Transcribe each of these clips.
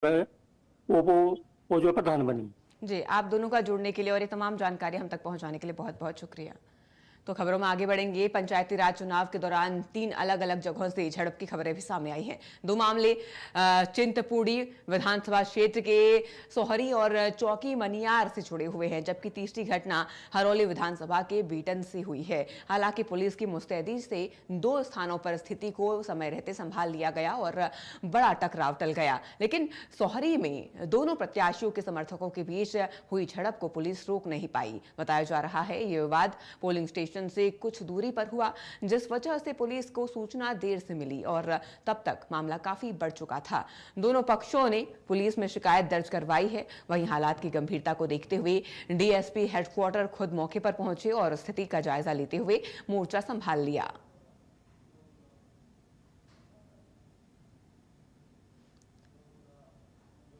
है वो जो प्रधान बनी। जी, आप दोनों का जुड़ने के लिए और ये तमाम जानकारी हम तक पहुंचाने के लिए बहुत बहुत शुक्रिया। तो खबरों में आगे बढ़ेंगे। पंचायती राज चुनाव के दौरान 3 अलग-अलग जगहों से झड़प की खबरें भी सामने आई हैं। 2 मामले चिंतपूर्णी विधानसभा क्षेत्र के सोहरी और चौकी मनियार से जुड़े हुए हैं, जबकि तीसरी घटना हरौली विधानसभा के बीटन से हुई है। हालांकि पुलिस की मुस्तैदी से 2 स्थानों पर स्थिति को समय रहते संभाल लिया गया और बड़ा टकराव टल गया, लेकिन सोहरी में दोनों प्रत्याशियों के समर्थकों के बीच हुई झड़प को पुलिस रोक नहीं पाई। बताया जा रहा है ये विवाद पोलिंग स्टेशन से कुछ दूरी पर हुआ, जिस वजह से पुलिस को सूचना देर से मिली और तब तक मामला काफी बढ़ चुका था। दोनों पक्षों ने पुलिस में शिकायत दर्ज करवाई है। वहीं हालात की गंभीरता को देखते हुए डीएसपी हेडक्वार्टर खुद मौके पर पहुंचे और स्थिति का जायजा लेते हुए मोर्चा संभाल लिया।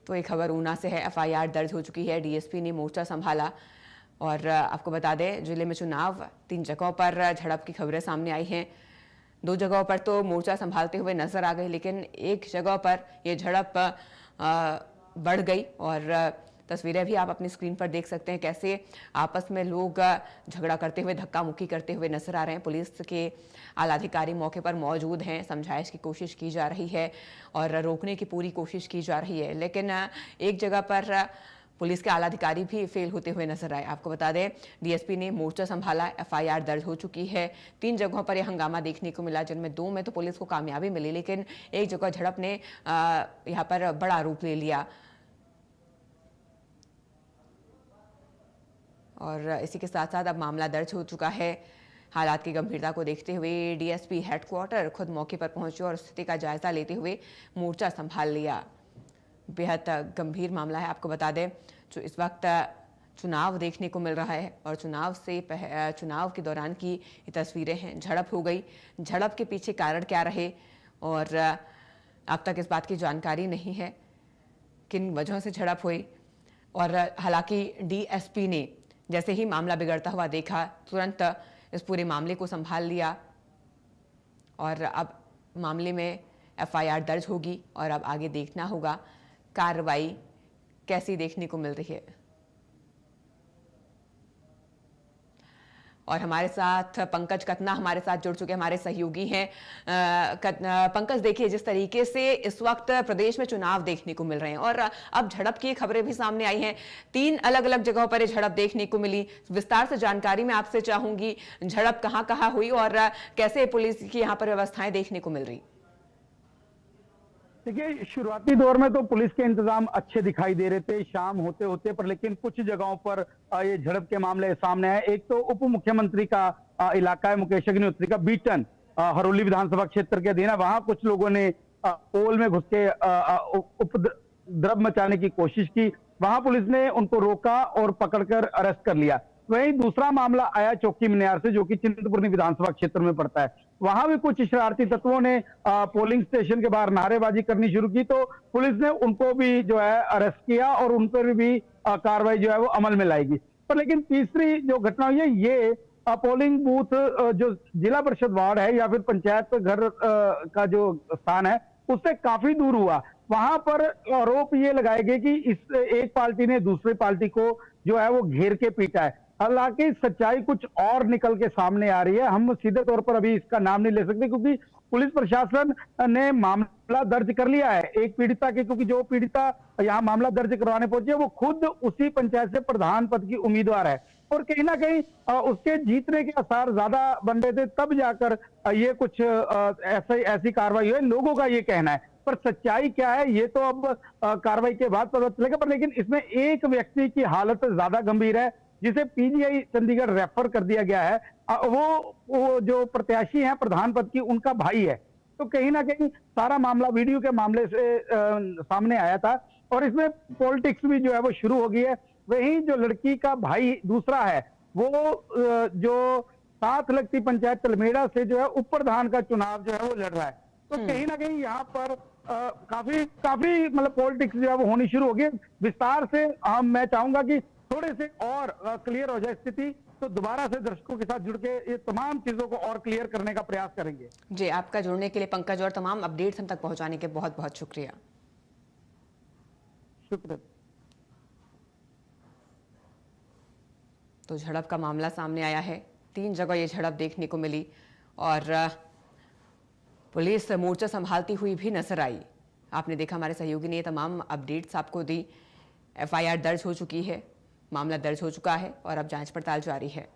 तो एक खबर ऊना से है। एफआईआर दर्ज हो चुकी है, डीएसपी ने मोर्चा संभाला। और आपको बता दें, जिले में चुनाव 3 जगहों पर झड़प की खबरें सामने आई हैं। 2 जगहों पर तो मोर्चा संभालते हुए नजर आ गए, लेकिन एक जगह पर यह झड़प बढ़ गई। और तस्वीरें भी आप अपनी स्क्रीन पर देख सकते हैं, कैसे आपस में लोग झगड़ा करते हुए, धक्का मुक्की करते हुए नजर आ रहे हैं। पुलिस के आला अधिकारी मौके पर मौजूद हैं, समझाइश की कोशिश की जा रही है और रोकने की पूरी कोशिश की जा रही है, लेकिन एक जगह पर पुलिस के आला अधिकारी भी फेल होते हुए नजर आए। आपको बता दें, डीएसपी ने मोर्चा संभाला, एफआईआर दर्ज हो चुकी है। 3 जगहों पर यह हंगामा देखने को मिला, जिनमें 2 में तो पुलिस को कामयाबी मिली, लेकिन एक जगह झड़प ने यहाँ पर बड़ा रूप ले लिया। और इसी के साथ साथ अब मामला दर्ज हो चुका है। हालात की गंभीरता को देखते हुए डीएसपी हेडक्वार्टर खुद मौके पर पहुंचे और स्थिति का जायजा लेते हुए मोर्चा संभाल लिया। बेहद गंभीर मामला है। आपको बता दें, जो इस वक्त चुनाव देखने को मिल रहा है और चुनाव के दौरान की ये तस्वीरें हैं। झड़प हो गई, झड़प के पीछे कारण क्या रहे और अब तक इस बात की जानकारी नहीं है किन वजहों से झड़प हुई। और हालांकि डीएसपी ने जैसे ही मामला बिगड़ता हुआ देखा, तुरंत इस पूरे मामले को संभाल लिया और अब मामले में एफआईआर दर्ज होगी और अब आगे देखना होगा कार्रवाई कैसी देखने को मिल रही है। और हमारे साथ पंकज कतना हमारे साथ जुड़ चुके हैं, हमारे सहयोगी हैं। पंकज, देखिए, जिस तरीके से इस वक्त प्रदेश में चुनाव देखने को मिल रहे हैं और अब झड़प की खबरें भी सामने आई हैं, 3 अलग अलग जगहों पर झड़प देखने को मिली। विस्तार से जानकारी मैं आपसे चाहूंगी, झड़प कहां कहां हुई और कैसे पुलिस की यहां पर व्यवस्थाएं देखने को मिल रही? देखिए, शुरुआती दौर में तो पुलिस के इंतजाम अच्छे दिखाई दे रहे थे शाम होते होते, पर लेकिन कुछ जगहों पर ये झड़प के मामले सामने आए। एक तो उप मुख्यमंत्री का इलाका है, मुकेश अग्निहोत्री का बीटन, हरौली विधानसभा क्षेत्र के अधीन है। वहां कुछ लोगों ने पोल में घुस के उपद्रव मचाने की कोशिश की। वहां पुलिस ने उनको रोका और पकड़कर अरेस्ट कर लिया। वहीं दूसरा मामला आया चौकी मनियार से, जो कि चिंतपूर्णी विधानसभा क्षेत्र में पड़ता है। वहां भी कुछ शरारती तत्वों ने पोलिंग स्टेशन के बाहर नारेबाजी करनी शुरू की, तो पुलिस ने उनको भी जो है अरेस्ट किया और उन पर भी कार्रवाई जो है वो अमल में लाएगी। पर लेकिन तीसरी जो घटना हुई है, ये पोलिंग बूथ जो जिला परिषद वार्ड है या फिर पंचायत घर का जो स्थान है, उससे काफी दूर हुआ। वहां पर आरोप ये लगाए गए कि इस एक पार्टी ने दूसरी पार्टी को जो है वो घेर के पीटा है। हालांकि सच्चाई कुछ और निकल के सामने आ रही है। हम सीधे तौर पर अभी इसका नाम नहीं ले सकते, क्योंकि पुलिस प्रशासन ने मामला दर्ज कर लिया है एक पीड़िता के, क्योंकि जो पीड़िता यहाँ मामला दर्ज करवाने पहुंची है वो खुद उसी पंचायत से प्रधान पद की उम्मीदवार है और कहीं ना कहीं उसके जीतने के आसार ज्यादा बन रहे थे, तब जाकर ये कुछ ऐसी कार्रवाई हुई, लोगों का ये कहना है। पर सच्चाई क्या है ये तो अब कार्रवाई के बाद पता चलेगा। पर लेकिन इसमें एक व्यक्ति की हालत ज्यादा गंभीर है, जिसे पीजीआई चंडीगढ़ रेफर कर दिया गया है। वो जो प्रत्याशी हैं प्रधान पद की, उनका भाई है। तो कहीं ना कहीं सारा मामला वीडियो के मामले से सामने आया था और इसमें पॉलिटिक्स भी जो है वो शुरू हो गई है। वहीं जो लड़की का भाई दूसरा है, वो जो साथ लगती पंचायत तलमेड़ा से जो है उप प्रधान का चुनाव जो है वो लड़ रहा है। तो कहीं ना कहीं यहाँ पर काफी मतलब पॉलिटिक्स जो है वो होनी शुरू हो गई। विस्तार से मैं चाहूंगा कि थोड़े से और क्लियर हो जाए स्थिति, तो दोबारा से दर्शकों के साथ जुड़ के ये तमाम चीजों को और क्लियर करने का प्रयास करेंगे। जी, आपका जुड़ने के लिए पंकज और तमाम अपडेट्स हम तक पहुंचाने के बहुत बहुत शुक्रिया। शुक्रिया। तो झड़प का मामला सामने आया है, 3 जगह ये झड़प देखने को मिली और पुलिस मोर्चा संभालती हुई भी नजर आई। आपने देखा हमारे सहयोगी ने ये तमाम अपडेट्स आपको दी। एफआईआर दर्ज हो चुकी है, मामला दर्ज हो चुका है और अब जांच पड़ताल जारी है।